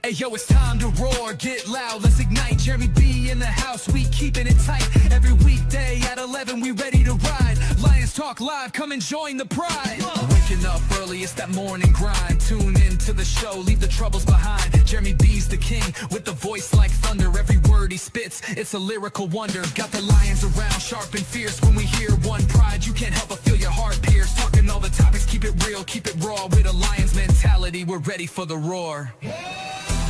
Hey yo, it's time to roar, get loud, let's ignite. Jeremy B in the house, we keeping it tight. Every weekday at 11, we ready to ride. Lions Talk Live, come and join the pride. Waking up early, it's that morning grind. Tune in to the show, leave the troubles behind. Jeremy B's the king, with the voice like thunder. Every word he spits, it's a lyrical wonder. Got the lions around, sharp and fierce. When we hear one pride, you can't help but feel your heart pierce. Talking all the topics, keep it real, keep it raw. With a lion's mentality, we're ready for the roar.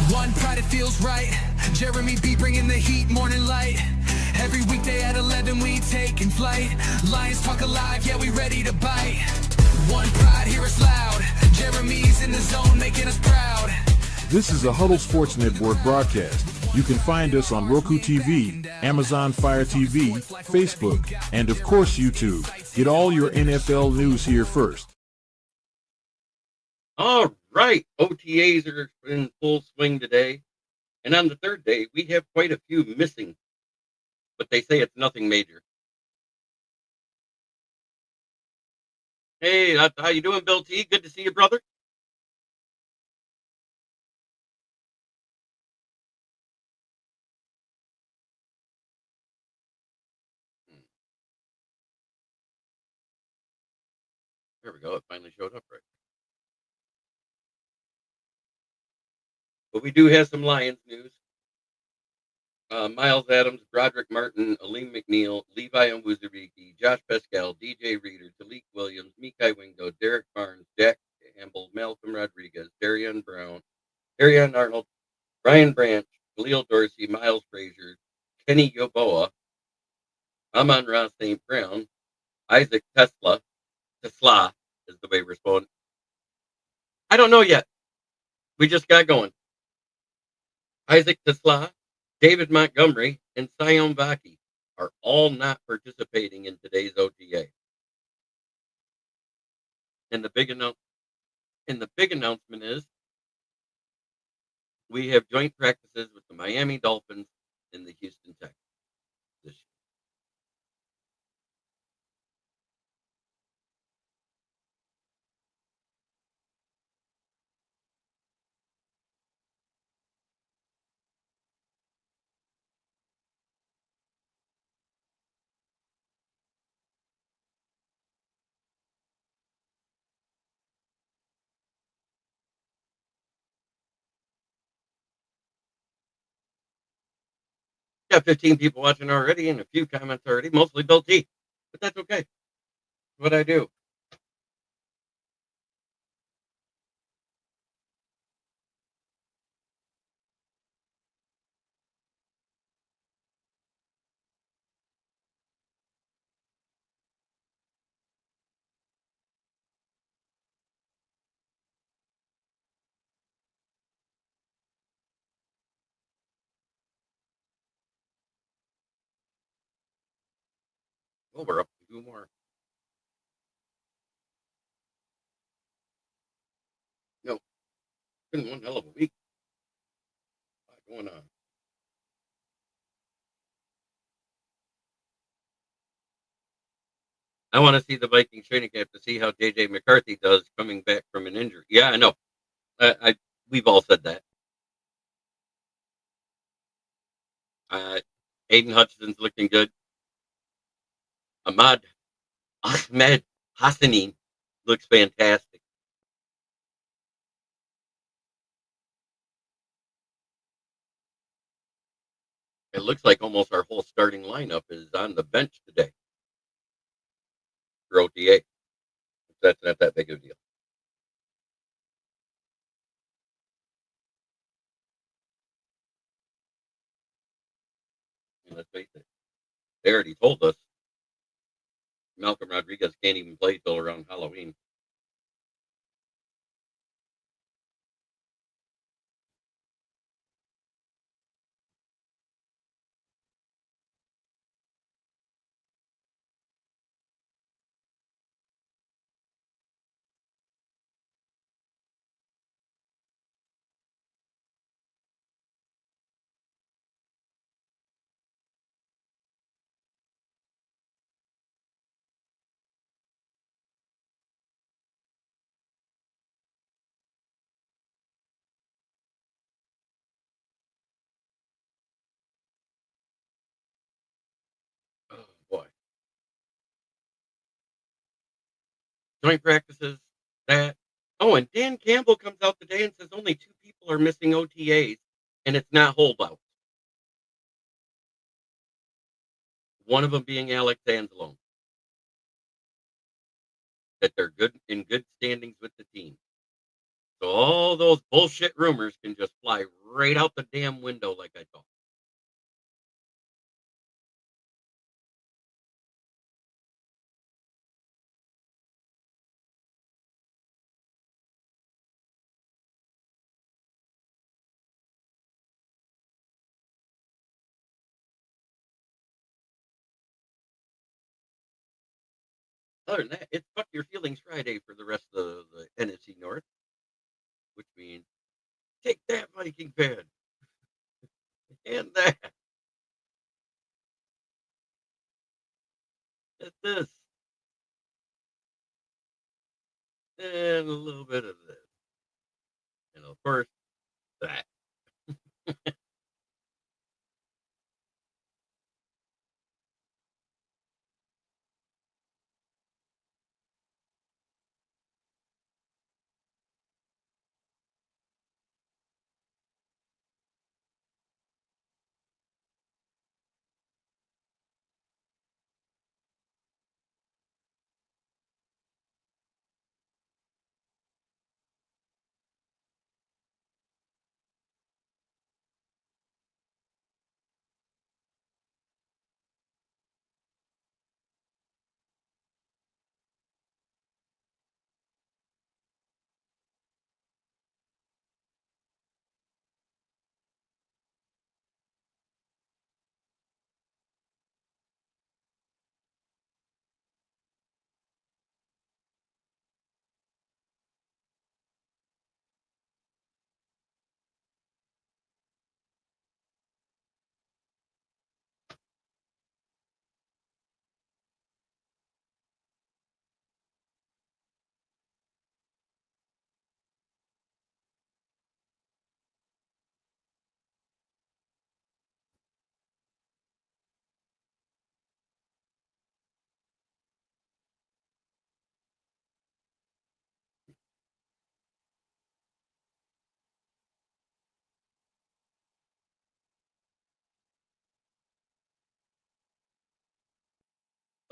One pride, it feels right. Jeremy B bringing the heat, morning light. Every weekday at 11 we taking flight. Lions Talk Alive, yeah, we ready to bite. One pride, hear us loud. Jeremy's in the zone, making us proud. This is a Huddle Sports Network broadcast. You can find us on Roku TV, Amazon Fire TV, Facebook, and of course YouTube. Get all your NFL news here first. All right, OTAs are in full swing today. And on the third day, we have quite a few missing. But they say it's nothing major. Hey, how you doing, Bill T? Good to see you, brother. There we go. It finally showed up right. But we do have some Lions news. Miles Adams, Broderick Martin, Aleem McNeil, Levi Onwuzurike, Josh Pascal, DJ Reader, Talik Williams, Mekhi Wingo, Derek Barnes, Jack Campbell, Malcolm Rodriguez, Darian Brown, Darian Arnold, Brian Branch, Khalil Dorsey, Miles Frazier, Kenny Yoboa, Amon-Ra St. Brown, Isaac Tesla is the way we're spelling. I don't know yet. We just got going. Isaac Tesla, David Montgomery, and Sion Vaki are all not participating in today's OTA. And the big announcement is we have joint practices with the Miami Dolphins and the Houston Texans this year. Got 15 people watching already and a few comments already, mostly Bill T. But that's okay. What I do. Oh, we're up to 2 more. No, it's been one hell of a week. A lot going on. I want to see the Vikings training camp to see how JJ McCarthy does coming back from an injury. Yeah, I know. We've all said that. Aiden Hutchinson's looking good. Ahmed Hassanin looks fantastic. It looks like almost our whole starting lineup is on the bench today for OTA. That's not that big of a deal. And let's face it, they already told us Malcolm Rodriguez can't even play till around Halloween. joint practices, that. Oh, and Dan Campbell comes out today and says only 2 people are missing OTAs, and it's not holdouts. One of them being Alex Anzalone, that they're in good standings with the team. So all those bullshit rumors can just fly right out the damn window like I thought. Other than that, it's Fuck Your Feelings Friday for the rest of the NFC North, which means take that Viking fan and that and this and a little bit of this. And of course, that.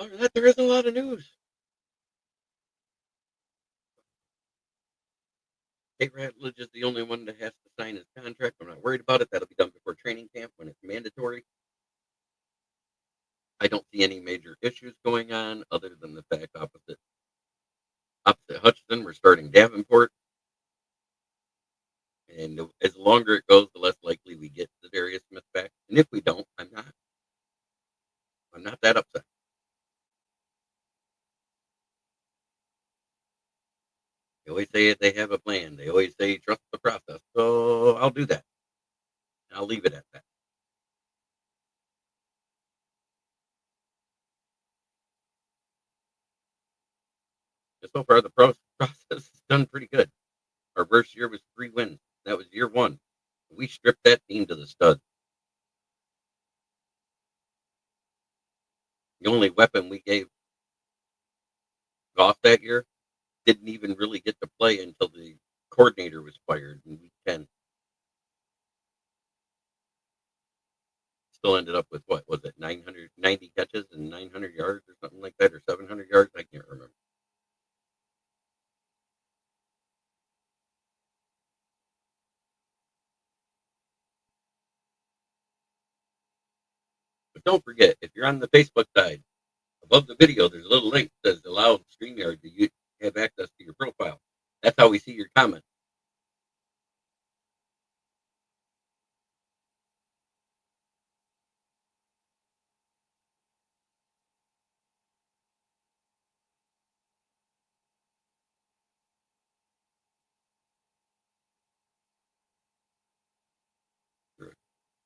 Other than that, there isn't a lot of news. Kate Ratledge is the only one that has to sign his contract. I'm not worried about it. That'll be done before training camp when it's mandatory. I don't see any major issues going on other than the fact opposite Hutchinson, we're starting Davenport. And as longer it goes, the less likely we get the Darius Smith back. And if we don't, I'm not that upset. They always say they have a plan. They always say trust the process. So I'll do that. I'll leave it at that. So far, the process has done pretty good. Our worst year was 3 wins. That was year 1. We stripped that team to the studs. The only weapon we gave Goff that year didn't even really get to play until the coordinator was fired in week 10. Still ended up with what was it, 990 catches and 900 yards or something like that, or 700 yards? I can't remember. But don't forget, if you're on the Facebook side, above the video, there's a little link that says allow StreamYard to have access to your profile. That's how we see your comments.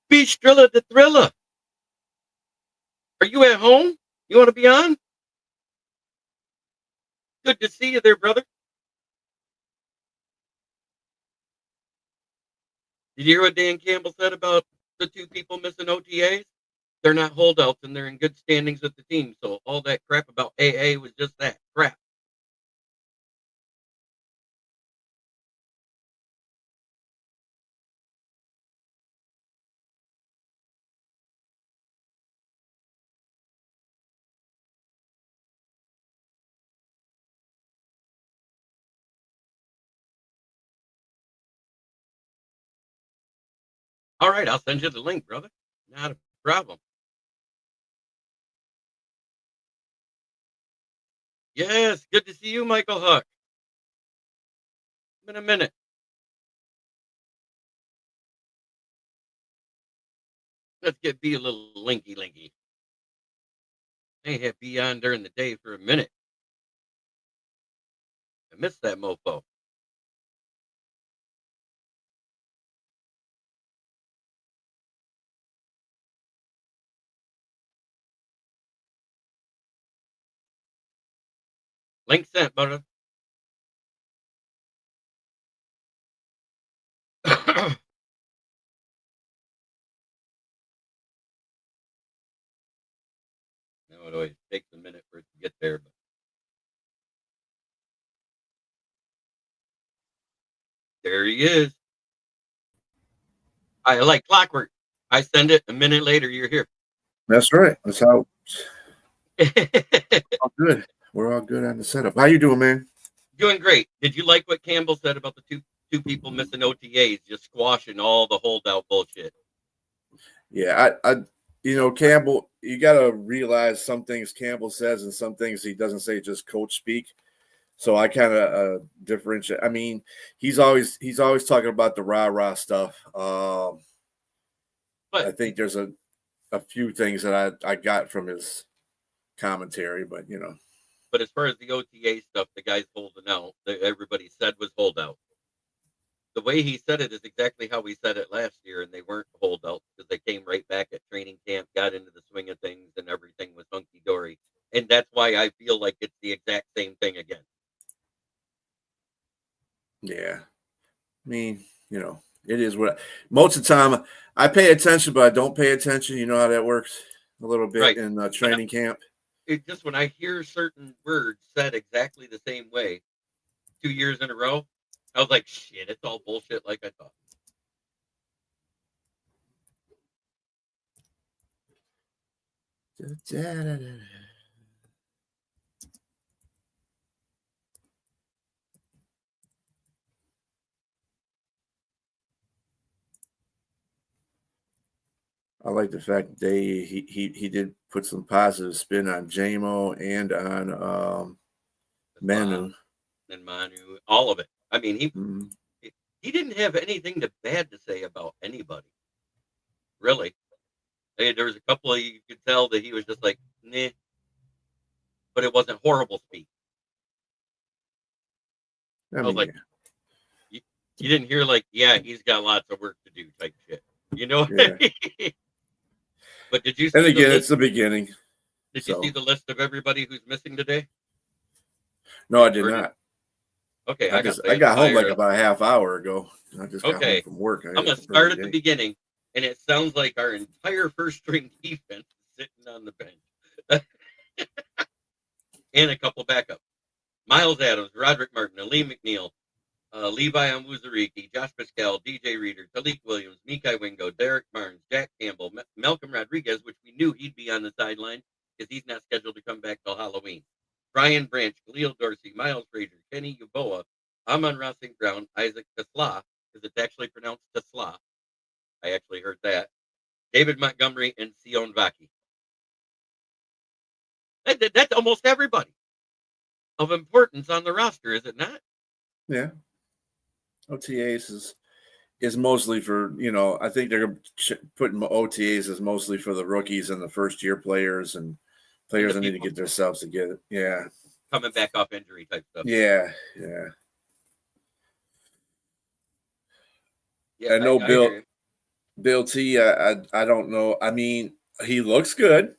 Beach Driller the Thriller. Are you at home? You want to be on? Good to see you there, brother. Did you hear what Dan Campbell said about the 2 people missing OTAs? They're not holdouts and they're in good standings with the team. So all that crap about AA was just that crap. All right, I'll send you the link, brother. Not a problem. Yes, good to see you, Michael Huck. Been a minute. Let's get B a little linky. I ain't had B on during the day for a minute. I missed that mofo. Link sent, brother. Now it always takes a minute for it to get there, but there he is. I like clockwork. I send it a minute later, you're here. That's right. That's how all good. We're all good on the setup. How you doing, man? Doing great. Did you like what Campbell said about the two people missing OTAs, just squashing all the holdout bullshit? Yeah, I Campbell, you got to realize some things Campbell says and some things he doesn't say, just coach speak. So I kind of differentiate. I mean, he's always talking about the rah-rah stuff. But I think there's a few things that I got from his commentary, but But as far as the OTA stuff, the guys holding out, that everybody said was holdout. The way he said it is exactly how we said it last year, and they weren't holdouts because they came right back at training camp, got into the swing of things, and everything was hunky-dory. And that's why I feel like it's the exact same thing again. Yeah. I mean, it is what most of the time I pay attention, but I don't pay attention. You know how that works a little bit Right. in training camp. It just when I hear certain words said exactly the same way 2 years in a row, I was like, shit, it's all bullshit like I thought. I like the fact that he did put some positive spin on JMO and on Manu. And Manu, all of it. I mean, Mhm. he didn't have anything bad to say about anybody, really. Hey, there was a couple of you could tell that he was just like, nah, but it wasn't horrible speak. I was like, you didn't hear like, yeah, he's got lots of work to do type shit. You know? Yeah. But did you see And again, the it's the beginning. Did you see the list of everybody who's missing today? No, I did not. Okay, I got home like about a half hour ago. I just got home from work. I'm gonna start at the beginning, and it sounds like our entire first string defense is sitting on the bench, and a couple backups: Miles Adams, Roderick Martin, Aleem McNeil, Levi Onwuzurike, Josh Pascal, DJ Reader, Talik Williams, Mikai Wingo, Derek Barnes, Jack Campbell, Malcolm Rodriguez, which we knew he'd be on the sideline because he's not scheduled to come back till Halloween. Brian Branch, Khalil Dorsey, Miles Frazier, Kenny Yaboa, Amon-Ra St. Brown, Isaac Tesla, because it's actually pronounced Tesla. I actually heard that. David Montgomery and Sion Vaki. That's almost everybody of importance on the roster, is it not? Yeah. OTAs is mostly for, I think they're putting OTAs is mostly for the rookies and the first year players and players that need to get themselves together. Yeah. Coming back off injury type stuff. Yeah. I know Bill T, I don't know. I mean, he looks good,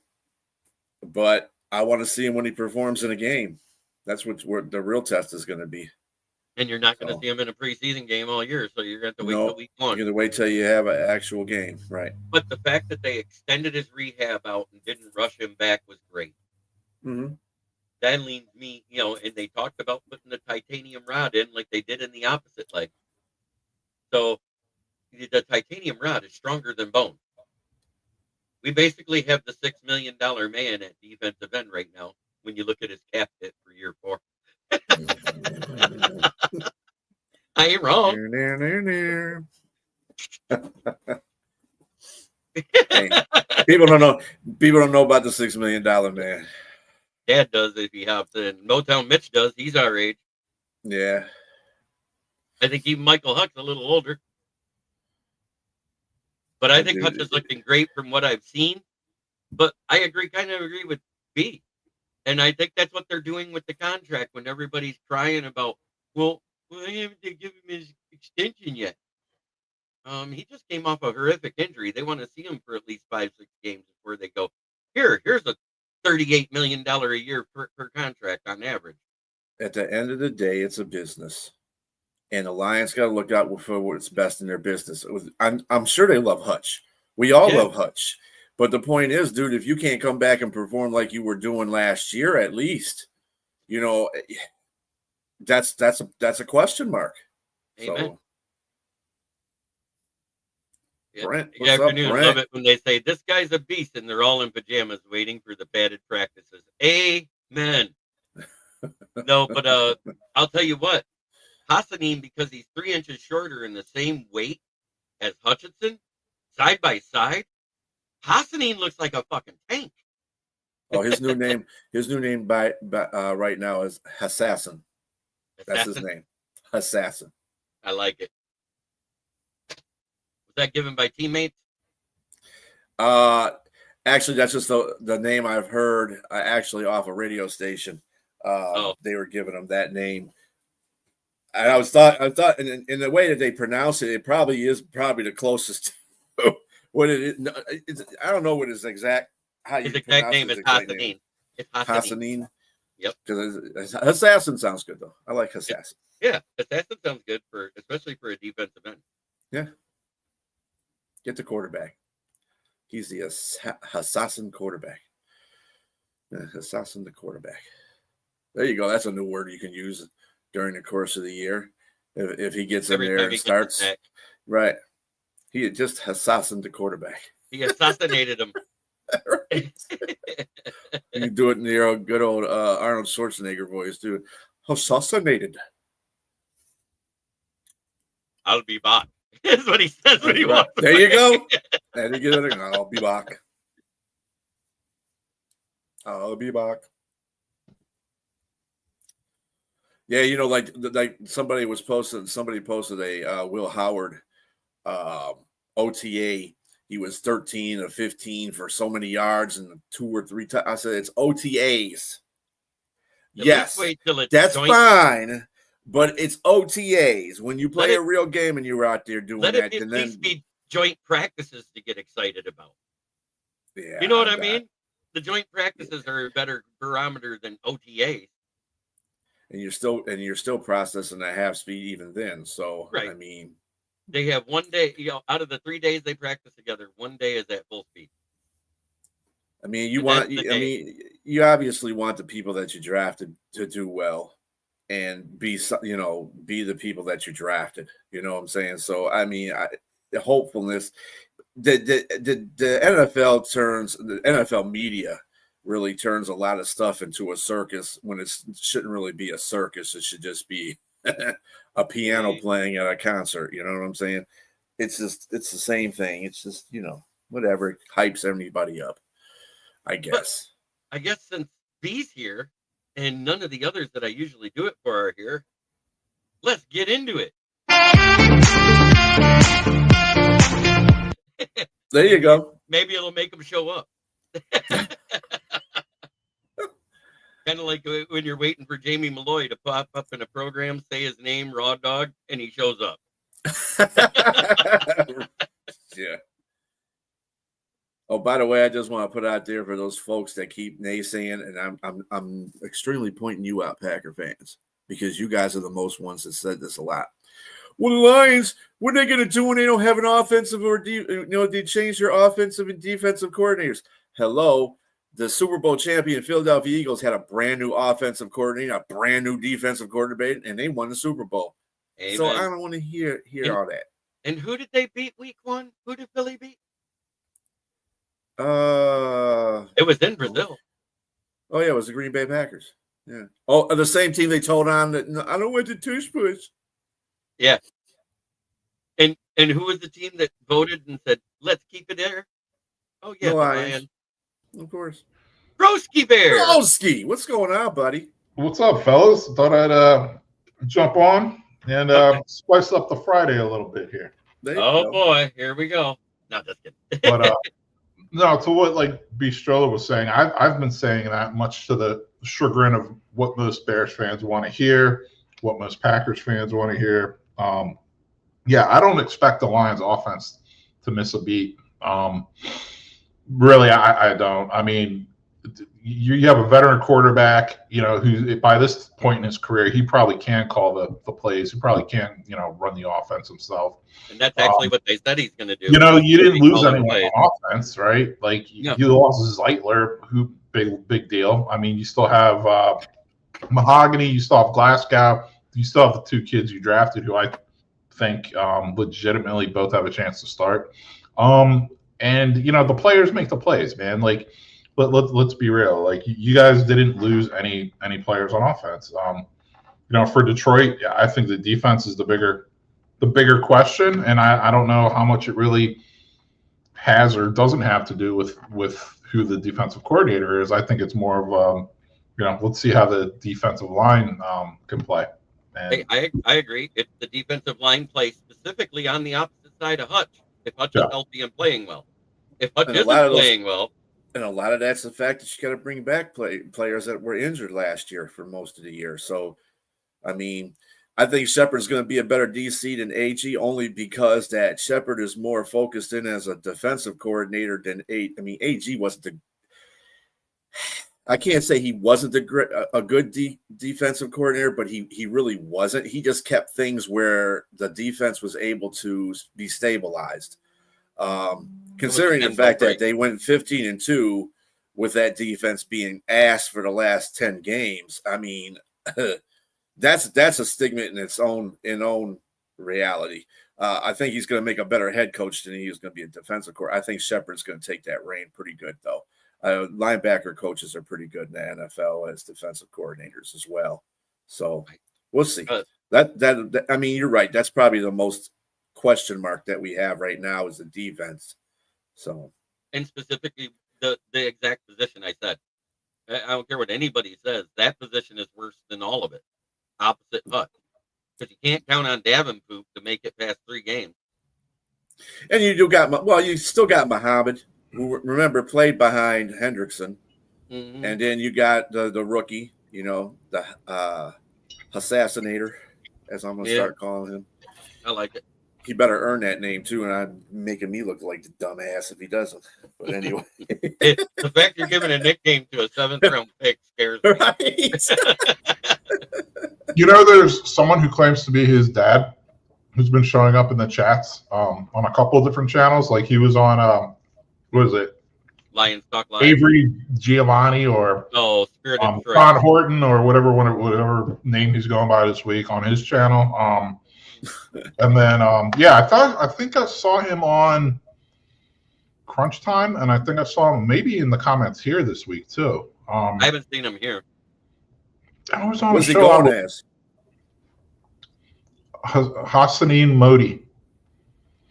but I want to see him when he performs in a game. That's where the real test is going to be. And you're not going to see him in a preseason game all year, so you're going to have to wait till week 1. You're going to wait till you have an actual game, right? But the fact that they extended his rehab out and didn't rush him back was great. Mm-hmm. That leads me, and they talked about putting the titanium rod in like they did in the opposite leg. So the titanium rod is stronger than bone. We basically have the $6 million man at defensive end right now when you look at his cap hit for year 4. I ain't wrong. Hey, people don't know. People don't know about the $6 million man. Dad does if he hops in. Motown Mitch does. He's our age. Yeah. I think even Michael Huck's a little older. But I think Hutch is looking great from what I've seen. But I kind of agree with B. And I think that's what they're doing with the contract when everybody's crying about, well, I haven't given him his extension yet. He just came off a horrific injury. They want to see him for at least 5-6 games before they go, here's a $38 million a year per contract on average. At the end of the day, it's a business. And the Lions got to look out for what's best in their business. I'm sure they love Hutch. We all love Hutch. But the point is, dude, if you can't come back and perform like you were doing last year, at least, you know, that's a question mark. Amen. So, Brent, Good afternoon. Brent? Love it when they say this guy's a beast and they're all in pajamas waiting for the padded practices. Amen. No, but I'll tell you what. Hassanin, because he's 3 inches shorter and the same weight as Hutchinson, side by side, Hassanin looks like a fucking tank. Oh, his new name right now is Assassin. That's his name. Assassin. I like it. Was that given by teammates? Actually, that's just the name I've heard actually off a radio station. They were giving him that name. And I thought in the way that they pronounce it, it probably is the closest to what it is. I don't know what his exact his exact name is Hassanin. It's Hassanin. Yep. Because Assassin sounds good though. I like Assassin. Yeah, Assassin sounds good especially for a defensive end. Yeah. Get the quarterback. He's the assassin quarterback. Assassin the quarterback. There you go. That's a new word you can use during the course of the year. If he gets in there and starts. Right. He just assassined the quarterback. He assassinated him. You do it in your good old Arnold Schwarzenegger voice, dude. Assassinated. I'll be back. That's what he says when he walks away. There you go. There you go. I'll be back. I'll be back. Yeah, you know, like somebody posted a Will Howard OTA. He was 13 of 15 for so many yards and 2 or 3 times. I said it's OTAs. Yes, that's fine, but it's OTAs. When you play a real game and you're out there doing that, let it at least be joint practices to get excited about. Yeah, you know what I mean? The joint practices are a better barometer than OTAs. And you're still processing at half speed even then. So right. I mean, they have 1 day, out of the 3 days they practice together, 1 day is at full speed. I mean, you obviously want the people that you drafted to do well and be the people that you drafted. You know what I'm saying? So I mean, the hopefulness, the NFL media really turns a lot of stuff into a circus when it shouldn't really be a circus. It should just be a piano playing at a concert. You know what I'm saying? It's the same thing. It's just, whatever. It hypes everybody up, I guess. But I guess since B's here and none of the others that I usually do it for are here, let's get into it. There you go. Maybe it'll make them show up. Kind of like when you're waiting for Jamie Malloy to pop up in a program, say his name, Raw Dog, and he shows up. Yeah. Oh, by the way, I just want to put out there for those folks that keep naysaying, and I'm extremely pointing you out, Packer fans, because you guys are the most ones that said this a lot. Well, the Lions, what are they going to do when they don't have an offensive they change their offensive and defensive coordinators? Hello. The Super Bowl champion Philadelphia Eagles had a brand new offensive coordinator, a brand new defensive coordinator, and they won the Super Bowl. Amen. So I don't want to hear all that. And who did they beat week 1? Who did Philly beat? It was in Brazil. Oh yeah, it was the Green Bay Packers. Yeah. Oh, the same team they told on that I don't want the tush push. Yeah. And who was the team that voted and said, let's keep it there? Oh, yeah, The the Lions. Lion. Of course. Broski Bear. Broski, what's going on, buddy? What's up, fellas? Thought I'd jump on and Okay. spice up the Friday a little bit here. There you Oh, go. boy. Here we go. Not just kidding. But no, to what like B. Stroller was saying, I've been saying that much to the chagrin of what most Bears fans want to hear, what most Packers fans want to hear. Yeah, I don't expect the Lions offense to miss a beat. Really, I don't. I mean, you have a veteran quarterback, who by this point in his career, he probably can call the plays. He probably can, run the offense himself. And that's actually what they said he's going to do. You didn't lose Calling anyone plays. on offense, right? Like No. you lost Zeitler, who big deal. I mean, you still have Mahogany, you still have Glasgow, you still have the two kids you drafted, who I think legitimately both have a chance to start. And the players make the plays, man. Like, let's be real. Like, you guys didn't lose any players on offense. For Detroit, yeah, I think the defense is the bigger question, and I don't know how much it really has or doesn't have to do with who the defensive coordinator is. I think it's more of let's see how the defensive line can play. And, Hey, I agree. If the defensive line plays specifically on the opposite side of Hutch, if Hutch is healthy and playing well. If Hutch isn't playing well. And a lot of that's the fact that you got to bring back players that were injured last year for most of the year. So, I mean, I think Shepard's going to be a better DC than AG only because that Shepard is more focused in as a defensive coordinator than AG wasn't I can't say he wasn't a good defensive coordinator, but he really wasn't. He just kept things where the defense was able to be stabilized. Considering the fact that they went 15-2 with that defense being ass for the last 10 games, I mean, that's a stigma in its own reality. I think he's going to make a better head coach than he was going to be a defensive coordinator. I think Shepard's going to take that reign pretty good, though. Linebacker coaches are pretty good in the NFL as defensive coordinators as well. So we'll see. That I mean, you're right. That's probably the most question mark that we have right now is the defense. So, and specifically the exact position I said. I don't care what anybody says. That position is worse than all of it. Opposite Hutch. Because you can't count on Davenport to make it past 3 games. And you still got Muhammad, who remember played behind Hendrickson. Mm-hmm. And then you got the rookie, the Assassinator, as I'm going to start calling him. I like it. He better earn that name, too, and I'm making me look like the dumbass if he doesn't. But anyway. The fact you're giving a nickname to a 7th-round pick scares me. Right? There's someone who claims to be his dad who's been showing up in the chats on a couple of different channels. Like he was on, what is it? Lions Talk Live. Avery Giovanni or Spirited Ron Horton or whatever name he's going by this week on his channel. And then, I think I saw him on Crunch Time, and I think I saw him maybe in the comments here this week too. I haven't seen him here. I was on What's a he show. going as? Hassanin Modi.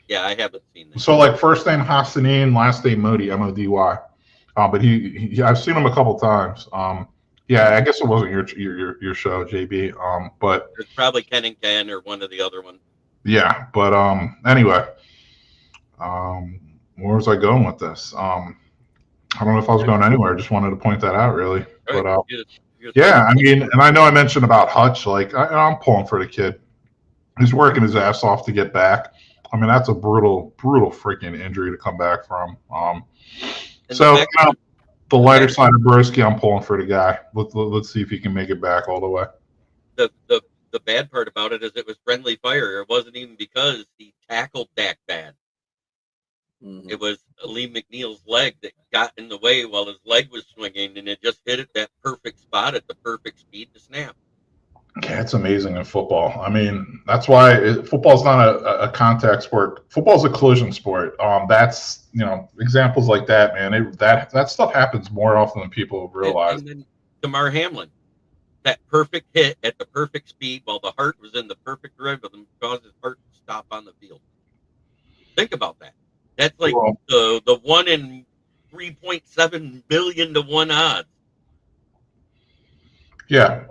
Yeah, I haven't seen that. So like first name Hassanin, last name Modi, M-O-D-Y. But he I've seen him a couple times. Yeah, I guess it wasn't your show, JB. But it's probably Ken and Ken or one of the other ones. Yeah, but anyway, where was I going with this? I don't know if I was going anywhere. I just wanted to point that out, really. Right. But yeah, I mean, and I know I mentioned about Hutch. Like I'm pulling for the kid. He's working his ass off to get back. I mean, that's a brutal freaking injury to come back from. So the lighter side of Broski, I'm pulling for the guy. Let's see if he can make it back all the way. The bad part about it is it was friendly fire. It wasn't even because he tackled Dak bad. Mm-hmm. It was Lee McNeil's leg that got in the way while his leg was swinging, and it just hit at that perfect spot at the perfect speed to snap. Yeah, it's amazing in football. I mean, that's why football's not a contact sport. Football's a collision sport. That's examples like that, man. That stuff happens more often than people realize. And then Damar Hamlin, that perfect hit at the perfect speed while the heart was in the perfect rhythm caused his heart to stop on the field. Think about that. That's like the 1 in 3.7 million to 1 odds. Yeah.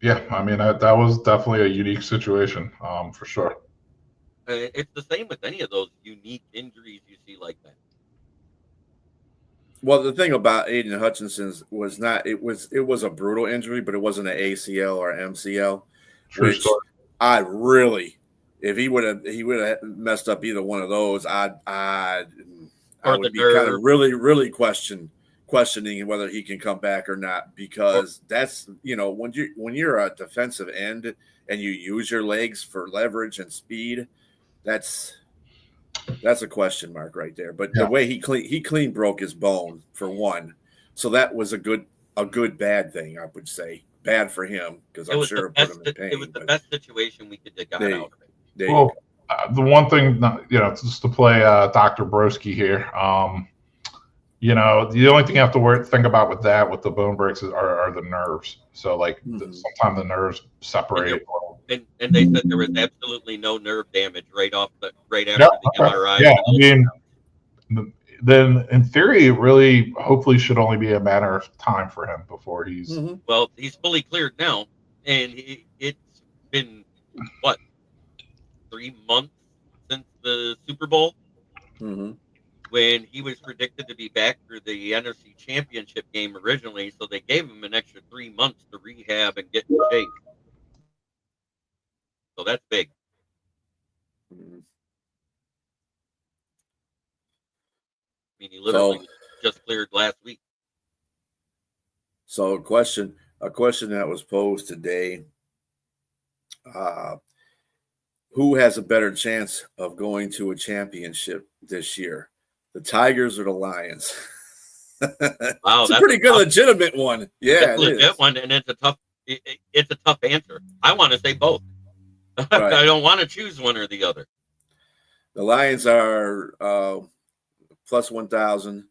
Yeah. I mean, that was definitely a unique situation, for sure. It's the same with any of those unique injuries you see like that. Well, the thing about Aiden Hutchinson's was not it was a brutal injury, but it wasn't an ACL or MCL, True which story. I really, if he would have messed up either one of those, I would be kind of really questioning whether he can come back or not, because that's, when you're a defensive end and you use your legs for leverage and speed, that's a question mark right there. But the way he clean broke his bone, for one, so that was a good bad thing, I would say. Bad for him, because I'm sure it put him in pain. It was the best situation we could have got out of it. Well, the one thing, just to play Dr. Broski here, the only thing you have to think about with the bone breaks are the nerves. So, sometimes the nerves separate. And they said there was absolutely no nerve damage right after the MRI. Yeah, I mean, then in theory, it really, hopefully, should only be a matter of time for him before he's. Well, he's fully cleared now, and it's been what, 3 months since the Super Bowl, when he was predicted to be back for the NFC Championship game originally. So they gave him an extra 3 months to rehab and get in shape. So that's big. I mean, he literally just cleared last week. So a question that was posed today: who has a better chance of going to a championship this year, the Tigers or the Lions? Wow, that's a pretty good, legitimate one. Yeah, it's a legit one, and it's a tough answer. I want to say both. Right. I don't want to choose one or the other. The Lions are plus 1,000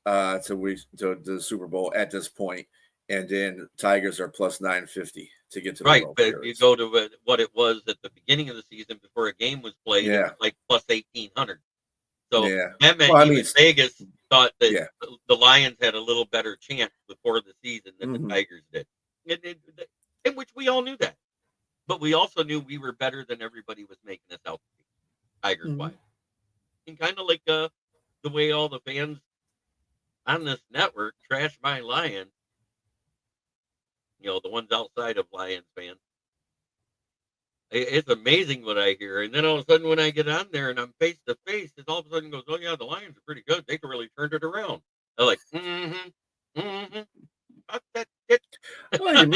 to the Super Bowl at this point, and then Tigers are plus 950 to get to the World Series. But you go to what it was at the beginning of the season before a game was played, it was like plus 1,800. So that meant Vegas thought that the Lions had a little better chance before the season than the Tigers did, in which we all knew that. But we also knew we were better than everybody was making us out to be, Tigers-wise. And kind of like the way all the fans on this network trash my Lions, the ones outside of Lions fans. It's amazing what I hear. And then all of a sudden when I get on there and I'm face to face, it all of a sudden goes, oh yeah, the Lions are pretty good. They can really turn it around. They're like, Well,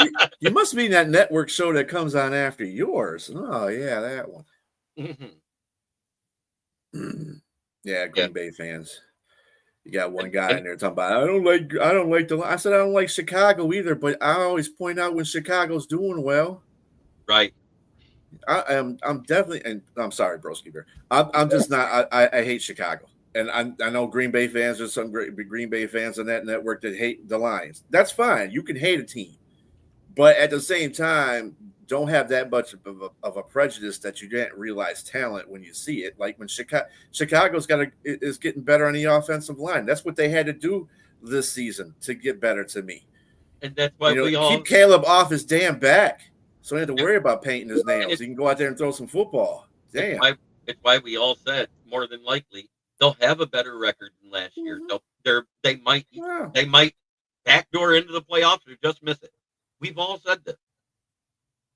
you must mean that network show that comes on after yours. Oh yeah, that one. Yeah, Green Bay fans. You got one guy in there talking about I don't like I said I don't like Chicago either, but I always point out when Chicago's doing well. Right. I'm definitely, and I'm sorry, Broski Bear. I'm just not. I hate Chicago. And I know Green Bay fans, there's some great Green Bay fans on that network that hate the Lions. That's fine. You can hate a team. But at the same time, don't have that much of a prejudice that you didn't realize talent when you see it. Like when Chicago's is getting better on the offensive line. That's what they had to do this season to get better to me. And that's why we all keep Caleb off his damn back. So he had to worry about painting his nails. He can go out there and throw some football. Damn. It's why we all said more than likely they'll have a better record than last year. They might backdoor into the playoffs or just miss it. We've all said this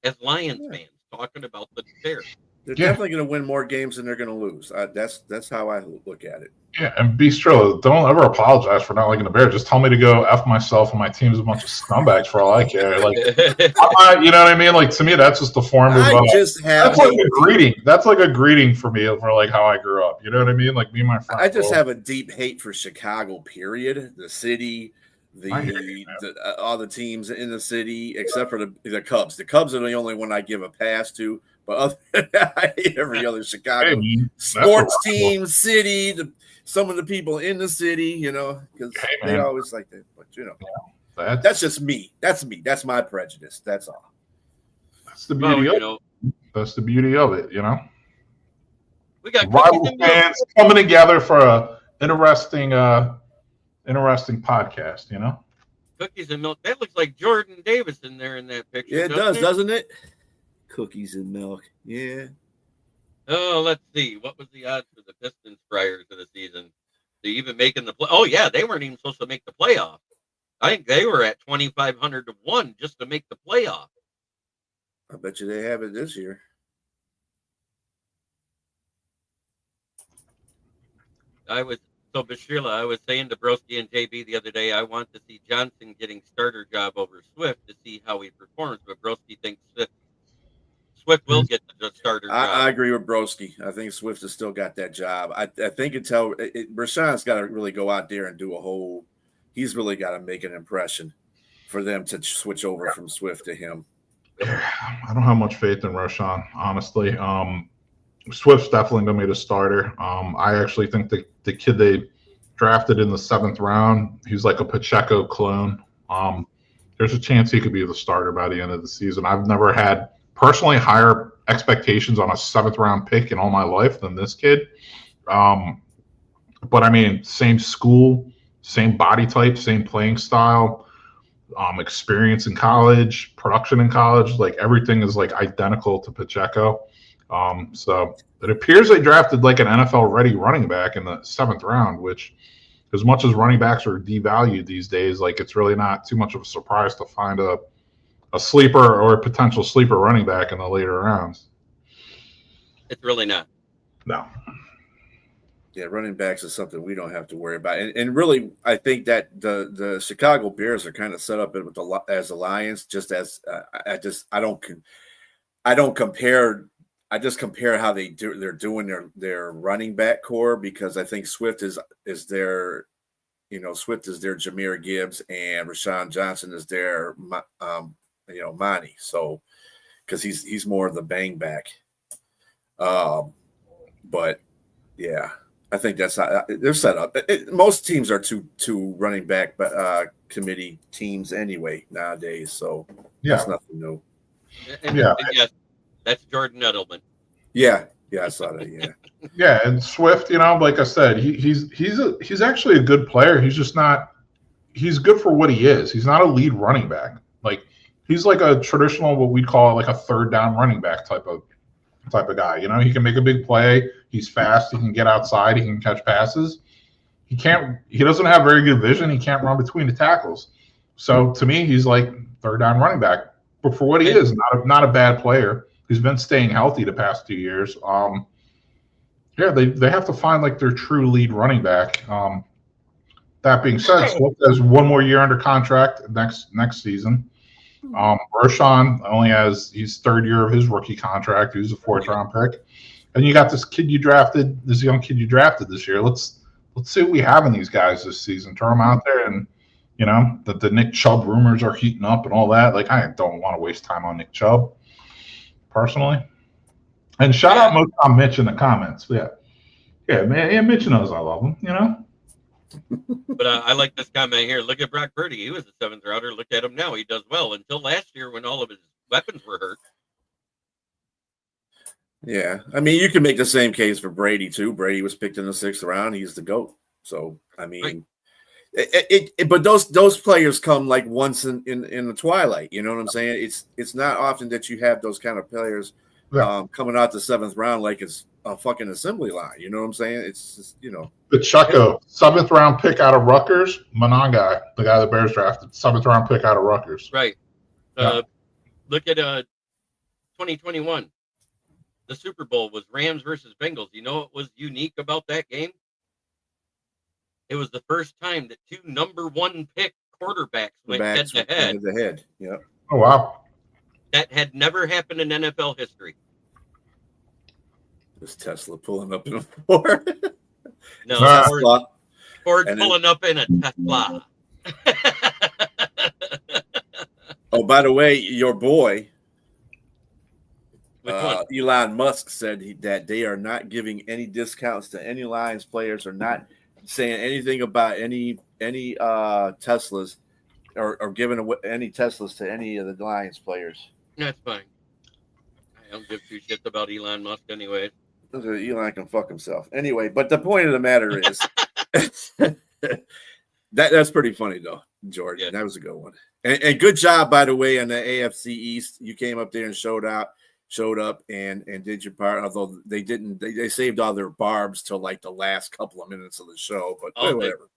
as Lions fans talking about the Bears. They're definitely going to win more games than they're going to lose. That's how I look at it. Yeah, and Bistro, don't ever apologize for not liking the Bears. Just tell me to go F myself and my team's a bunch of scumbags for all I care. Like, you know what I mean? Like, to me, that's just a form of that's like a greeting. That's like a greeting for me for like how I grew up. You know what I mean? Like me and my friends. I just have a deep hate for Chicago, period. The city, all the teams in the city, except for the Cubs. The Cubs are the only one I give a pass to. But other than that, I hate every other Chicago sports team, city, some of the people in the city, because they always like that. But, that's just me. That's me. That's my prejudice. That's all. That's the beauty of it. That's the beauty of it, We got rival fans coming together for a interesting interesting podcast, you know? Cookies and milk. That looks like Jordan Davis in there in that picture. Yeah, it does, doesn't it? Cookies and milk. Yeah. Oh, let's see. What was the odds for the Pistons prior to the season? They even making the play? Oh yeah, they weren't even supposed to make the playoff. I think they were at 2,500 to 1 just to make the playoff. I bet you they have it this year. Bashila, I was saying to Broski and JB the other day, I want to see Johnson getting starter job over Swift to see how he performs, but Broski thinks Swift will get the starter job. I agree with Broski. I think Swift has still got that job. I think Rashawn's got to really go out there and do a whole. He's really got to make an impression for them to switch over from Swift to him. I don't have much faith in Rashawn, honestly. Swift's definitely going to be the starter. I actually think the kid they drafted in the 7th round, he's like a Pacheco clone. There's a chance he could be the starter by the end of the season. I've never had personally higher expectations on a 7th round pick in all my life than this kid. But I mean, same school, same body type, same playing style, experience in college, production in college, like everything is like identical to Pacheco. So it appears they drafted like an NFL ready running back in the 7th round, which as much as running backs are devalued these days, like it's really not too much of a surprise to find a sleeper or a potential sleeper running back in the later rounds. It's really not. No. Yeah, running backs is something we don't have to worry about. And really, I think that the Chicago Bears are kind of set up as the Lions, just as I don't compare. I just compare how they're doing their running back core, because I think Swift is their, Swift is their Jahmyr Gibbs and Rashawn Johnson is their Monty. So because he's more of the bang back. But yeah, I think that's how they're set up. Most teams are two running back committee teams anyway nowadays. So that's nothing new. And yes, that's Jordan Edelman. Yeah, I saw that. Yeah, yeah, and Swift, like I said, he's actually a good player. He's just not. He's good for what he is. He's not a lead running back. Like he's like a traditional, what we call like a 3rd down running back type of guy. He can make a big play. He's fast. He can get outside. He can catch passes. He doesn't have very good vision. He can't run between the tackles. So to me, he's like 3rd down running back. But for what he is, not a bad player. He's been staying healthy the past 2 years. They have to find like their true lead running back. That being said, Swift has 1 more year under contract next season. Rashawn only has his 3rd year of his rookie contract. He was a 4th round pick, and you got this young kid you drafted this year. Let's see what we have in these guys this season. Throw them out there, and the Nick Chubb rumors are heating up and all that. Like I don't want to waste time on Nick Chubb personally. And shout out Motown Mitch in the comments. Yeah, man. Yeah, Mitch knows I love him. But I like this comment here. Look at Brock Purdy. He was a 7th rounder. Look at him now. He does well. Until last year when all of his weapons were hurt. Yeah. I mean, you can make the same case for Brady, too. Brady was picked in the 6th round. He's the GOAT. So, I mean, but those players come like once in the twilight. You know what I'm saying? It's not often that you have those kind of players coming out the 7th round like it's a fucking assembly line. You know what I'm saying? It's just, Pacheco, 7th round pick out of Rutgers. Monangai, the guy the Bears drafted, 7th round pick out of Rutgers. Right. Look at 2021. The Super Bowl was Rams versus Bengals. You know what was unique about that game? It was the first time that 2 number 1 pick quarterbacks went head to head. Yeah. Oh wow. That had never happened in NFL history. This Tesla pulling up in a Ford. No, Ford pulling up in a Tesla. Oh, by the way, your boy, Elon Musk said that they are not giving any discounts to any Lions players, or not saying anything about any Teslas or giving away any Teslas to any of the Lions players. That's fine. I don't give 2 shits about Elon Musk anyway. Elon can fuck himself. Anyway, but the point of the matter is That's pretty funny though, Jordan. Yeah. That was a good one. And good job, by the way, on the AFC East. You came up there and showed up and did your part. Although they didn't, they saved all their barbs till like the last couple of minutes of the show. But whatever.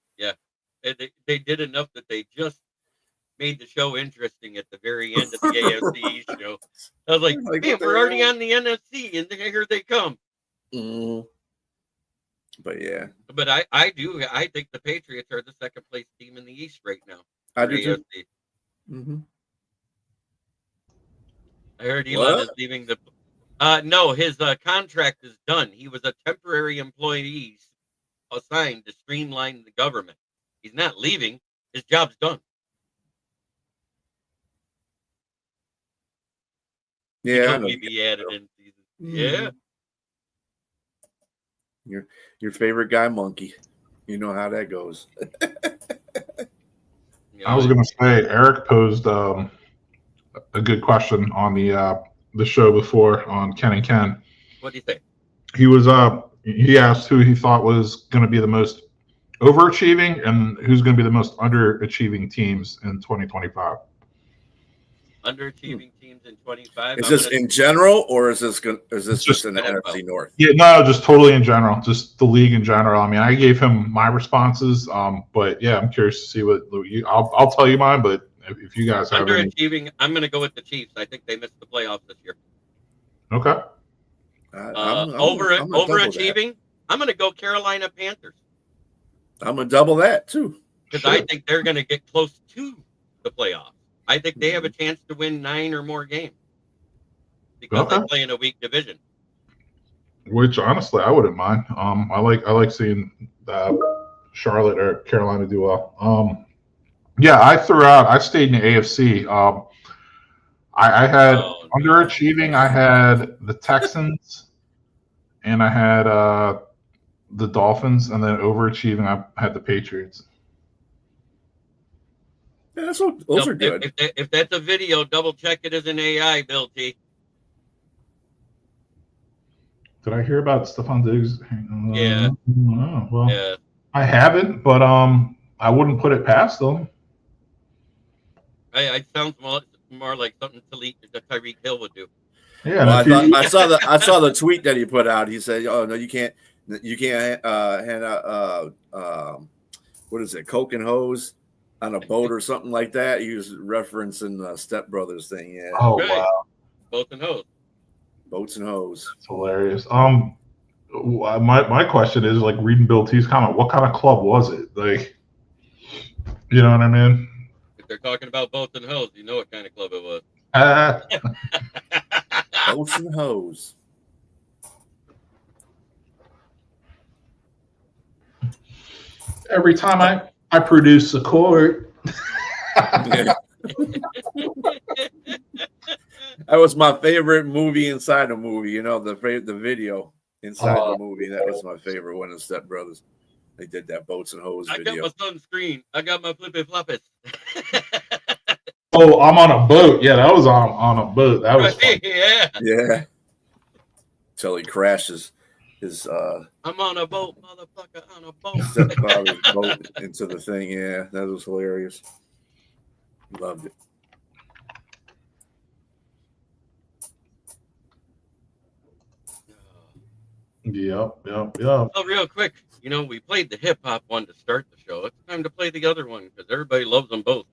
They did enough that they just made the show interesting at the very end of the AFC East show. I was like, man, we're already on the NFC, and here they come. Mm. But yeah. But I think the Patriots are the second place team in the East right now. I do too. Mm-hmm. I heard Elon is leaving the. No, his contract is done. He was a temporary employee assigned to streamline the government. He's not leaving. His job's done. Yeah, he added in season. Yeah. Your favorite guy, Monkey. You know how that goes. I was going to say Eric posed a good question on the show before on Ken and Ken. What do you think? He asked who he thought was going to be the most overachieving and who's going to be the most underachieving teams in 2025. Underachieving teams in 25. Is this in general, or is this just in the NFC North? Yeah, no, just totally in general, just the league in general. I mean, I gave him my responses, but yeah, I'm curious to see what I'll tell you mine. But if you guys have underachieving, I'm going to go with the Chiefs. I think they missed the playoffs this year. Okay. Overachieving, I'm going to go Carolina Panthers. I'm going to double that too, because I think they're going to get close to the playoffs. I think they have a chance to win 9 or more games because they play in a weak division. Which honestly, I wouldn't mind. I like seeing Charlotte or Carolina do well. Yeah, I stayed in the AFC. I had underachieving. I had the Texans, and I had the Dolphins, and then overachieving, I had the Patriots. Yeah, those are good. If that's a video, double check it as an AI, Bill T. Did I hear about Stephon Diggs? Yeah. Oh, well, yeah. I haven't, but I wouldn't put it past them. It sounds more like something Tyreek Hill would do. Yeah. Well, I saw the tweet that he put out. He said, "Oh no, you can't hand out what is it, Coke and hose on a boat or something like that." He was referencing the Step Brothers thing. Yeah. Oh wow. Boats and hose. Boats and hose. That's hilarious. My question is, like, reading Bill T's comment, what kind of club was it? Like, you know what I mean? If they're talking about boats and hose, you know what kind of club it was. Boats and hose. Every time I produce a chord. That was my favorite movie inside the movie. You know, the video inside the movie. That was my favorite one of Step Brothers. They did that Boats and Hose video. I got my sunscreen. I got my flippy floppers. Oh, I'm on a boat. Yeah, that was on a boat. That was fun. Yeah. Till he crashes his I'm on a boat, motherfucker, on a boat. Stepfather's boat into the thing. Yeah, that was hilarious. Loved it. Yep. Oh, real quick, we played the hip hop one to start the show. It's time to play the other one because everybody loves them both.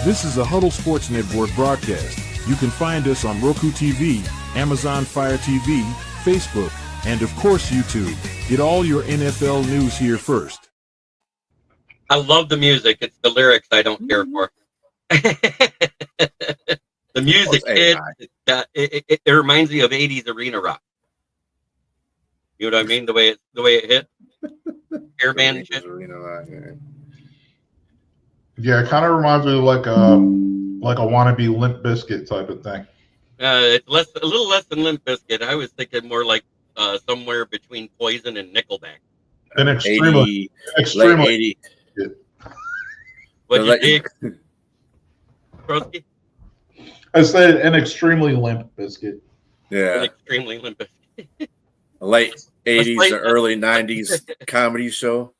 This is a Huddle Sports Network broadcast. You can find us on Roku TV, Amazon Fire TV, Facebook, and of course YouTube. Get all your NFL news here first. I love the music. It's the lyrics I don't care for. The music, it reminds me of 80s arena rock. You know what I mean? The way it hit. Air band and shit. Yeah, it kind of reminds me of like a wannabe Limp Bizkit type of thing. It's a little less than Limp Bizkit. I was thinking more like somewhere between Poison and Nickelback. An extremely 80. What'd you think, Krosky? I said an extremely Limp Bizkit. Yeah. An extremely Limp Bizkit. Late 80s to early 90s comedy show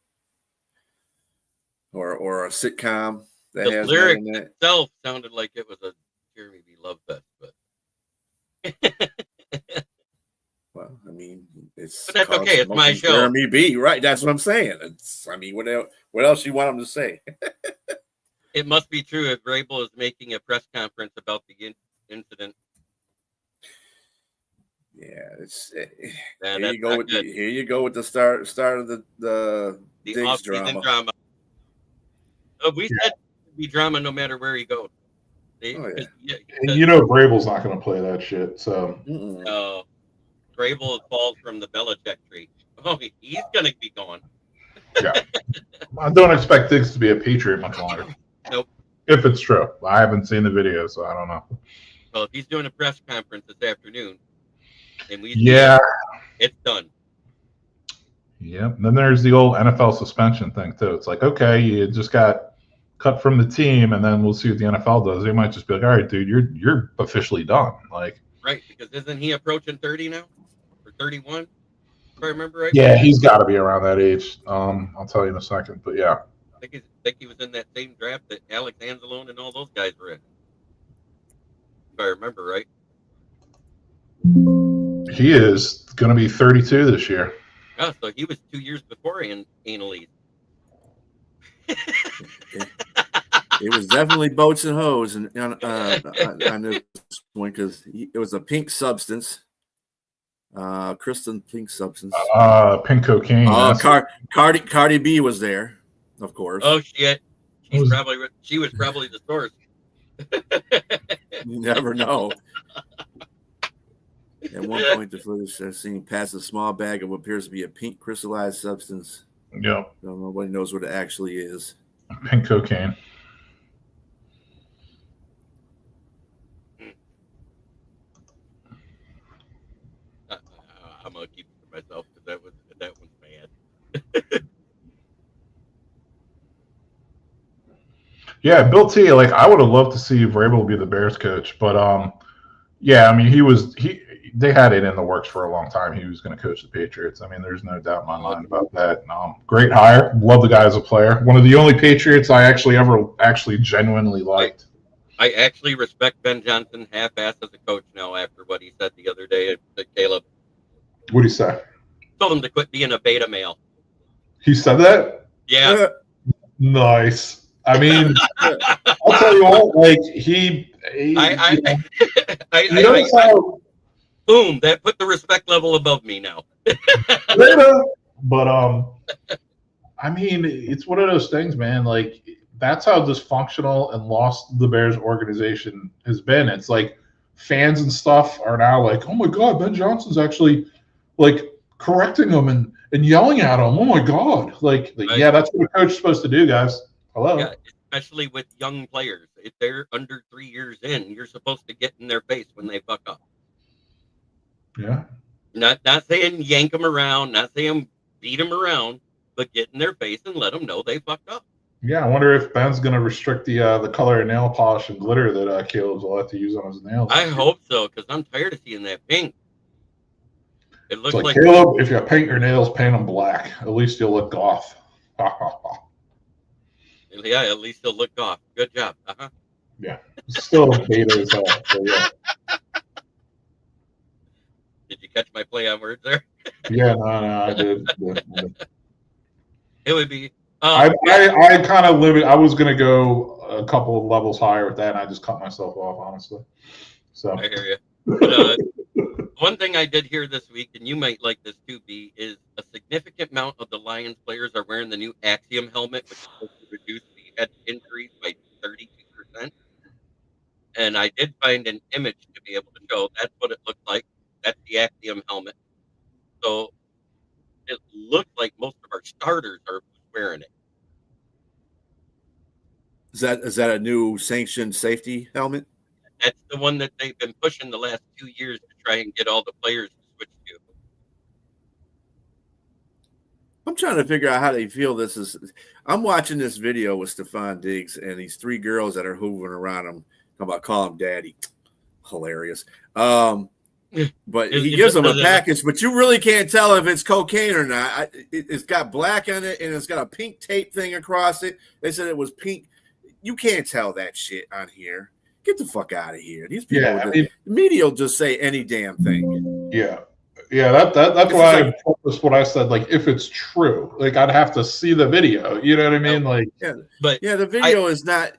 or a sitcom that The has lyric that in it. itself sounded like it was a Jeremy B. Love Fest, but Well, I mean, it's but that's okay. It's my show. Jeremy B. Right? That's what I'm saying. I mean, what else you want him to say? It must be true if Vrabel is making a press conference about the incident. Yeah, Here you go with the start of the Diggs off-season drama. We said it would be drama no matter where he goes. And you know Vrabel's not going to play that shit. So Vrabel falls from the Belichick tree. Oh, he's going to be gone. Yeah, I don't expect Diggs to be a Patriot much longer. Nope. If it's true, I haven't seen the video, so I don't know. Well, if he's doing a press conference this afternoon, and it's done. Yep. Then there's the old NFL suspension thing too. It's like, okay, you just got cut from the team, and then we'll see what the NFL does. They might just be like, all right, dude, you're officially done. Like, right? Because isn't he approaching 30 now, or 31? If I remember right. Yeah, he's got to be around that age. I'll tell you in a second, but yeah. I think he was in that same draft that Alex Anzalone and all those guys were in. If I remember right. He is going to be 32 this year. Oh, so he was 2 years before Annalise. It was definitely boats and hoes on this point because it was a pink substance. Kristen pink substance. Pink cocaine. Cardi B was there, of course. Oh shit! She was probably the source. You never know. At one point, the footage is seen past a small bag of what appears to be a pink crystallized substance. Yeah. Nobody knows what it actually is. Pink cocaine. I'm gonna keep it for myself because that one's bad. Yeah, Bill T. Like, I would have loved to see Vrabel be the Bears coach, but yeah, I mean, they had it in the works for a long time. He was going to coach the Patriots. I mean, there's no doubt in my mind about that. Great hire. Love the guy as a player. One of the only Patriots I actually genuinely liked. I actually respect Ben Johnson half-ass as a coach now after what he said the other day at Caleb. What did he say? Told him to quit being a beta male. He said that? Yeah. Nice. I mean, I'll tell you what, like, boom, that put the respect level above me now. But I mean, it's one of those things, man. Like, that's how dysfunctional and lost the Bears organization has been. It's like fans and stuff are now like, oh my God, Ben Johnson's actually like correcting them and yelling at them. Oh my God. Like right. Yeah, that's what a coach is supposed to do, guys. Hello. Yeah, especially with young players. If they're under 3 years in, you're supposed to get in their face when they fuck up. Yeah. Not saying yank them around, not saying beat them around, but get in their face and let them know they fucked up. Yeah, I wonder if Ben's going to restrict the color of nail polish and glitter that Caleb's will have to use on his nails. I hope so, because I'm tired of seeing that pink. It looks like Caleb, if you paint your nails, paint them black. At least you'll look goth. Yeah, at least you'll look goth. Good job. Yeah, still beta as hell. So, yeah. Did you catch my play on words there? Yeah, no, I did. It would be. I kind of limit. I was going to go a couple of levels higher with that, and I just cut myself off, honestly. So I hear you. But, one thing I did hear this week, and you might like this too, B, is a significant amount of the Lions players are wearing the new Axiom helmet, which is And I did find an image to be able to show. That's what it looked like. That's the Axiom helmet. So it looks like most of our starters are wearing it. Is that a new sanctioned safety helmet? That's the one that they've been pushing the last 2 years to try and get all the players to switch to. I'm trying to figure out how they feel this is. I'm watching this video with Stephon Diggs and these 3 girls that are hoovering around him. How about call him daddy? Hilarious. But he gives them a package, but you really can't tell if it's cocaine or not. It's got black on it and it's got a pink tape thing across it. They said it was pink. You can't tell that shit on here. Get the fuck out of here. These people, the media will just say any damn thing. Yeah. That's why I prefaced what I said. Like, if it's true, like I'd have to see the video. You know what I mean? Like, the video is not.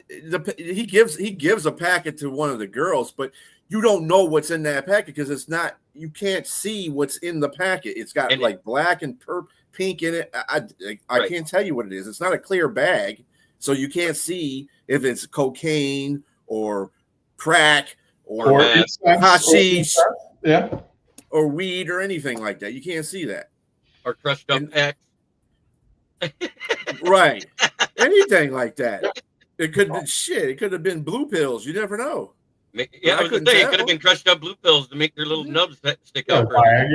He gives a packet to one of the girls, but you don't know what's in that packet because it's not. You can't see what's in the packet. It's got like black and pink in it. I can't tell you what it is. It's not a clear bag, so you can't see if it's cocaine or crack or hashish. Or weed or anything like that. You can't see that. Or crushed up X. Right. Anything like that. It could have been shit. It could have been blue pills. You never know. Yeah, I was going to say, it could have been crushed up blue pills to make their little nubs stick out. I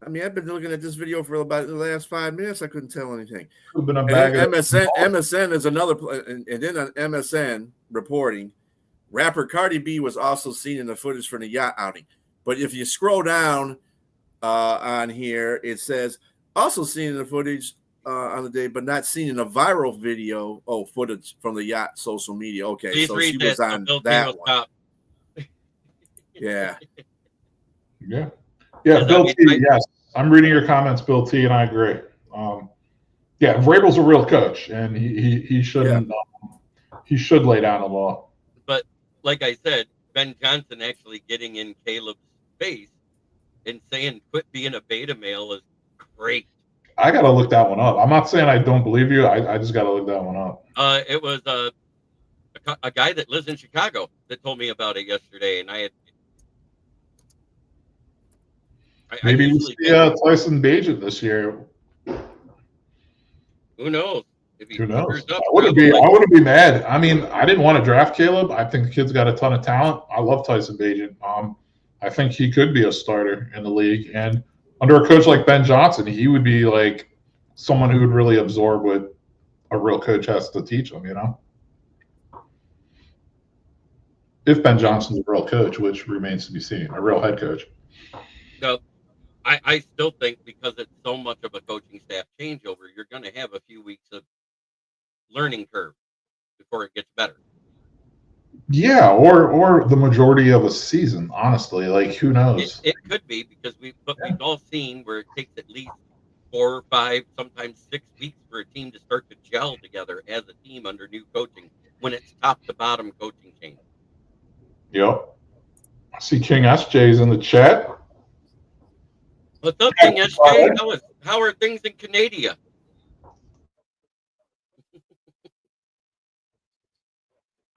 mean, I've been looking at this video for about the last 5 minutes. I couldn't tell anything. MSN is another, and then on MSN reporting, rapper Cardi B was also seen in the footage from the yacht outing. But if you scroll down on here, it says also seen in the footage on the day, but not seen in a viral video. Oh, footage from the yacht social media. Okay, please so she was on that one. Yeah. Bill T. Yes, I'm reading your comments, Bill T. And I agree. Vrabel's a real coach, and he shouldn't. He should lay down the law. But like I said, Ben Johnson actually getting in Caleb's face and saying quit being a beta male is great. I got to look that one up. I'm not saying I don't believe you. I just got to look that one up. It was a guy that lives in Chicago that told me about it yesterday, and maybe we'll see Tyson Bagent this year. Who knows? Who knows? I wouldn't be mad. I mean, I didn't want to draft Caleb. I think the kid's got a ton of talent. I love Tyson Bagent. I think he could be a starter in the league. And under a coach like Ben Johnson, he would be like someone who would really absorb what a real coach has to teach him, you know? If Ben Johnson's a real coach, which remains to be seen, a real head coach. No, I still think because it's so much of a coaching staff changeover, you're going to have a few weeks of learning curve before it gets better. Yeah, or the majority of a season, honestly. Like, who knows? It could be because we've all seen where it takes at least 4 or 5, sometimes 6 weeks for a team to start to gel together as a team under new coaching when it's top to bottom coaching change. Yep. I see King SJ's in the chat. What's up, King SJ? How are things in Canada?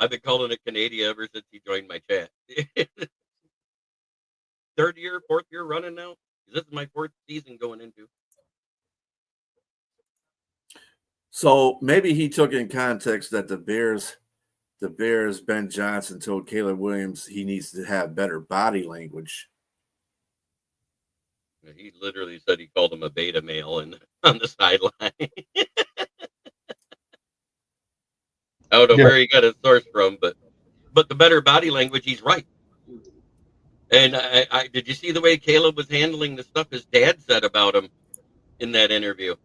I've been calling it Canada ever since he joined my chat. 4th year running now? This is my 4th season going into. So maybe he took in context that the Bears, Ben Johnson told Caleb Williams he needs to have better body language. He literally said he called him a beta male on the sideline. I don't know where he got his source from, but the better body language, he's right. And I did you see the way Caleb was handling the stuff his dad said about him in that interview?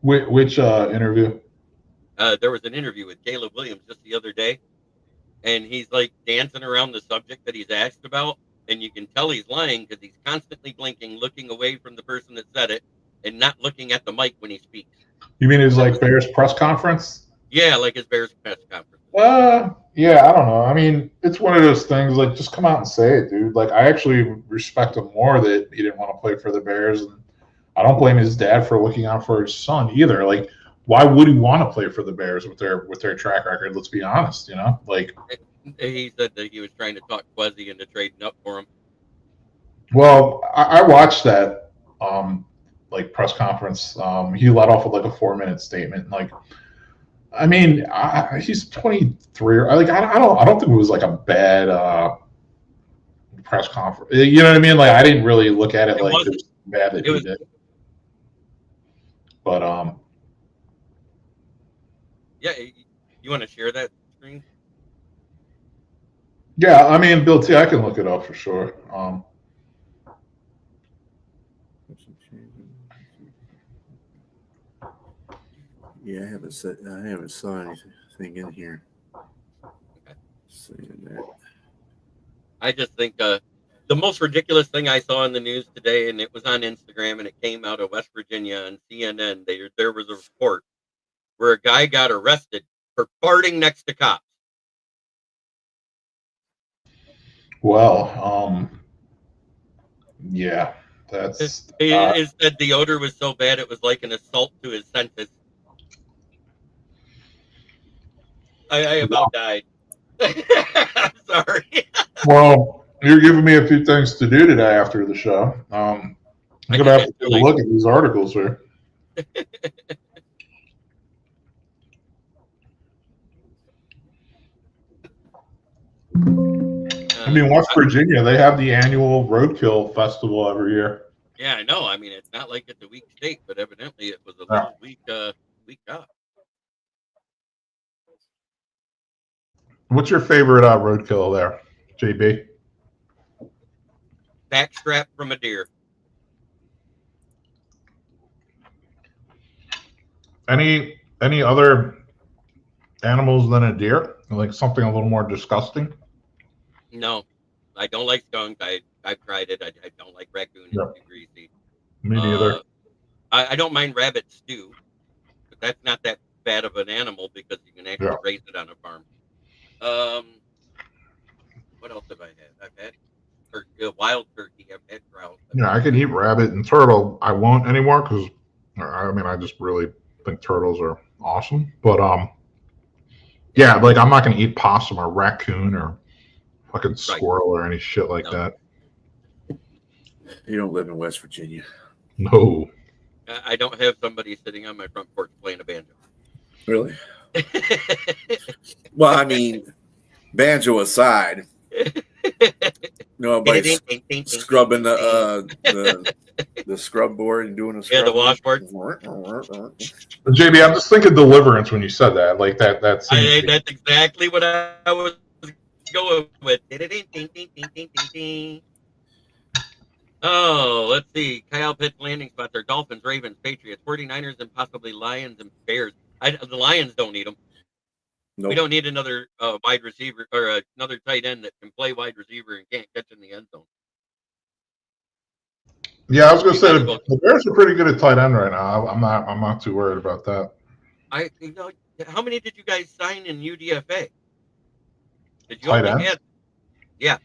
Which interview? There was an interview with Caleb Williams just the other day, and he's like dancing around the subject that he's asked about, and you can tell he's lying because he's constantly blinking, looking away from the person that said it, and not looking at the mic when he speaks. You mean his like Bears press conference? Yeah, like his Bears press conference. Yeah, I don't know. I mean, it's one of those things. Like, just come out and say it, dude. Like, I actually respect him more that he didn't want to play for the Bears, and I don't blame his dad for looking out for his son either. Like, why would he want to play for the Bears with their track record? Let's be honest, like. He said that he was trying to talk Quezzy into trading up for him. Well, I watched that like press conference. He let off with like a 4-minute statement. Like, I mean, he's 23. Like, I don't think it was like a bad press conference. You know what I mean? Like, I didn't really look at it like it was bad that he did. But yeah, you want to share that screen? Yeah, I mean, Bill T, I can look it up for sure. Yeah, I haven't saw anything in here. Saying that. I just think the most ridiculous thing I saw in the news today, and it was on Instagram, and it came out of West Virginia on CNN. There was a report where a guy got arrested for farting next to cops. Well, yeah, that's. It said the odor was so bad it was like an assault to his senses. I about died. I'm sorry. Well, you're giving me a few things to do today after the show. I'm gonna have to take a look at these articles here. I mean, West Virginia, they have the annual Roadkill Festival every year. Yeah, I know. I mean, it's not like it's a weak state, but evidently it was a little weak off. What's your favorite roadkill there, JB? Backstrap from a deer. Any other animals than a deer? Like something a little more disgusting? No, I don't like skunk. I've tried it. I don't like raccoon. It's too greasy. Me neither. I don't mind rabbit stew, but that's not that bad of an animal because you can actually raise it on a farm. What else have I had? I've had wild turkey. I've had trout. Yeah, I can eat rabbit and turtle. I won't anymore because I mean I just really think turtles are awesome. But yeah, like I'm not gonna eat possum or raccoon or fucking squirrel or any shit like that. You don't live in West Virginia. No. I don't have somebody sitting on my front porch playing a banjo. Really? Well, I mean, banjo aside, nobody's scrubbing the scrub board and doing a scrub. Yeah, the washboard. JB, I'm just thinking Deliverance when you said that. Like that that's exactly what I was going with. Oh, let's see. Kyle Pitts landing spots are Dolphins, Ravens, Patriots, 49ers, and possibly Lions and Bears. The Lions don't need them. Nope. We don't need another wide receiver or another tight end that can play wide receiver and can't catch in the end zone. Yeah, I was going to say the Bears are pretty good at tight end right now. I'm not too worried about that. How many did you guys sign in UDFA? Did you tight end? Yeah.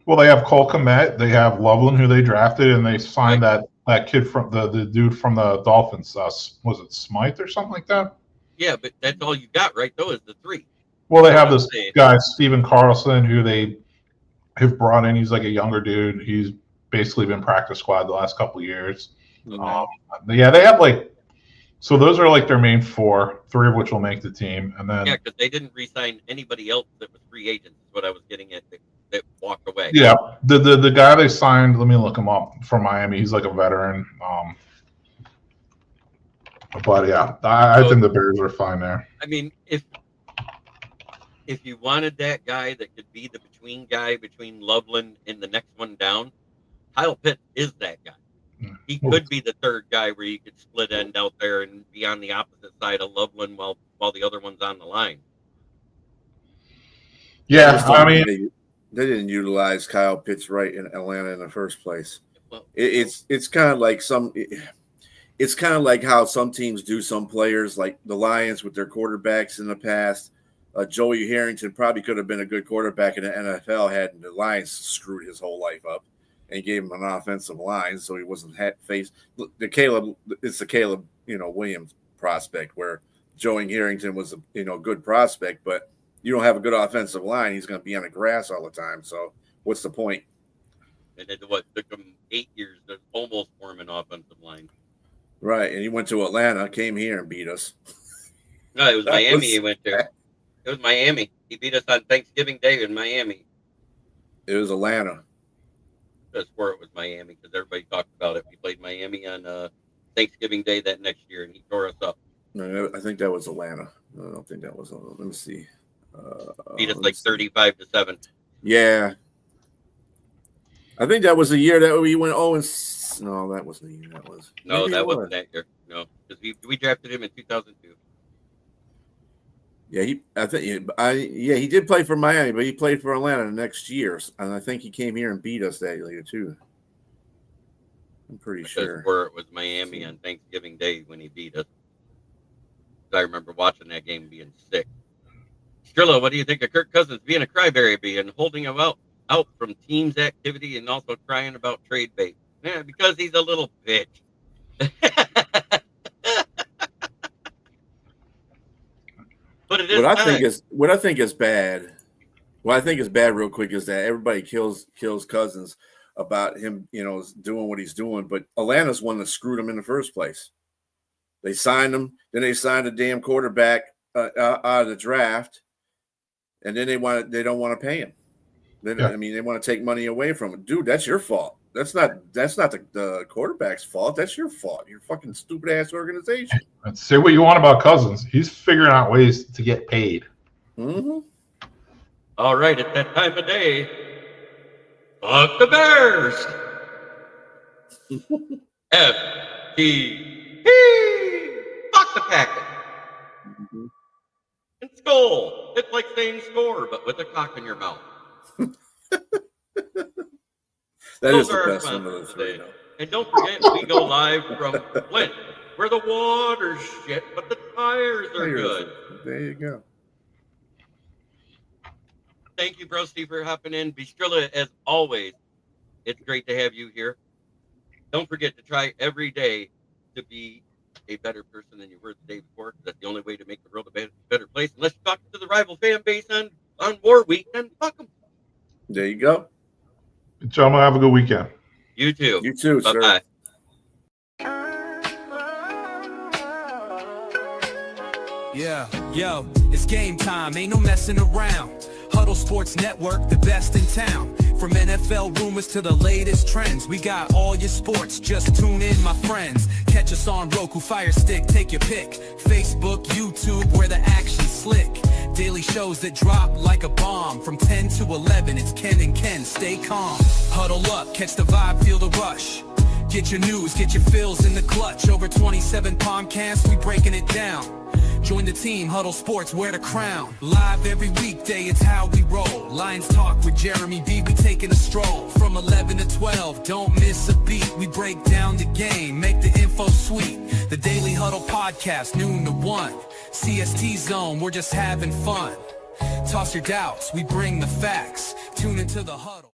Well, they have Cole Kmet, they have Loveland, who they drafted, and they signed that kid from the dude from the Dolphins. Was it Smythe or something like that? Yeah, but that's all you got, right? Those the three. Well, they have this guy, Steven Carlson, who they have brought in. He's like a younger dude. He's basically been practice squad the last couple of years. Mm-hmm. Yeah, they have so those are like their main four, three of which will make the team. And then because they didn't re-sign anybody else that was free agents, is what I was getting at. That walked away. Yeah, the guy they signed, let me look him up, from Miami. He's like a veteran. But yeah, I think the Bears are fine there. I mean, if you wanted that guy that could be the between guy between Loveland and the next one down, Kyle Pitts is that guy. He could be the third guy where you could split end out there and be on the opposite side of Loveland while the other one's on the line. Yeah, I mean, they didn't utilize Kyle Pitts right in Atlanta in the first place. Well, it's kind of like it's kind of like how some teams do some players, like the Lions with their quarterbacks in the past. Joey Harrington probably could have been a good quarterback in the NFL had the Lions screwed his whole life up and gave him an offensive line, so he wasn't faced. It's the Caleb Williams prospect, where Joey Harrington was a good prospect, but you don't have a good offensive line, he's going to be on the grass all the time. So what's the point? And it took him 8 years to almost form an offensive line. Right, and he went to Atlanta, came here and beat us. No, it was Miami he went to. It was Miami. He beat us on Thanksgiving Day in Miami. It was Atlanta. I swore it was Miami because everybody talked about it. We played Miami on Thanksgiving Day that next year, and he tore us up. No, I think that was Atlanta. I don't think that was. Let me see. Beat us like 35-7. Yeah, I think that was the year that we went. Oh, no, that wasn't the year. That was. No, that wasn't that year. No, because we drafted him in 2002. Yeah, he did play for Miami, but he played for Atlanta the next year, and I think he came here and beat us that year too. I'm pretty sure. Where it was Miami on Thanksgiving Day when he beat us. I remember watching that game being sick. Strillo, what do you think of Kirk Cousins being a crybaby and holding him out from team's activity and also crying about trade bait? Yeah, because he's a little bitch. But it is what I think is bad. What I think is bad, real quick, is that everybody kills Cousins about him, doing what he's doing. But Atlanta's one that screwed him in the first place. They signed him, then they signed a damn quarterback out of the draft, and then they don't want to pay him. Then they want to take money away from him. Dude, that's your fault. That's not the quarterback's fault. That's your fault. Your fucking stupid ass organization. Say what you want about Cousins. He's figuring out ways to get paid. Mm-hmm. All right, at that time of day, fuck the Bears. FTP. Fuck the Packers. Mm-hmm. And skull. It's like saying score, but with a cock in your mouth. Those are the best one of the three. And don't forget, we go live from Flint, where the water's shit, but the tires are good. There you go. Thank you, Bro Steve, for hopping in. Bistrilla, as always, it's great to have you here. Don't forget to try every day to be a better person than you were the day before. That's the only way to make the world a better place. Unless you talk to the rival fan base on War Week, then fuck them. There you go. Gentlemen, have a good weekend. You too. You too, Bye-bye. sir. Yeah, yo, it's game time, ain't no messing around. Huddle Sports Network, the best in town. From NFL rumors to the latest trends, we got all your sports, just tune in, my friends. Catch us on Roku, Fire Stick, take your pick. Facebook, YouTube, where the action's slick. Daily shows that drop like a bomb. From 10 to 11, it's Ken and Ken, stay calm. Huddle up, catch the vibe, feel the rush. Get your news, get your fills in the clutch. Over 27 podcasts, we breaking it down. Join the team, Huddle Sports, wear the crown. Live every weekday, it's how we roll. Lions Talk with Jeremy B, we taking a stroll. From 11 to 12, don't miss a beat. We break down the game, make the info sweet. The Daily Huddle Podcast, noon to 1. CST Zone, we're just having fun. Toss your doubts, we bring the facts. Tune into the Huddle.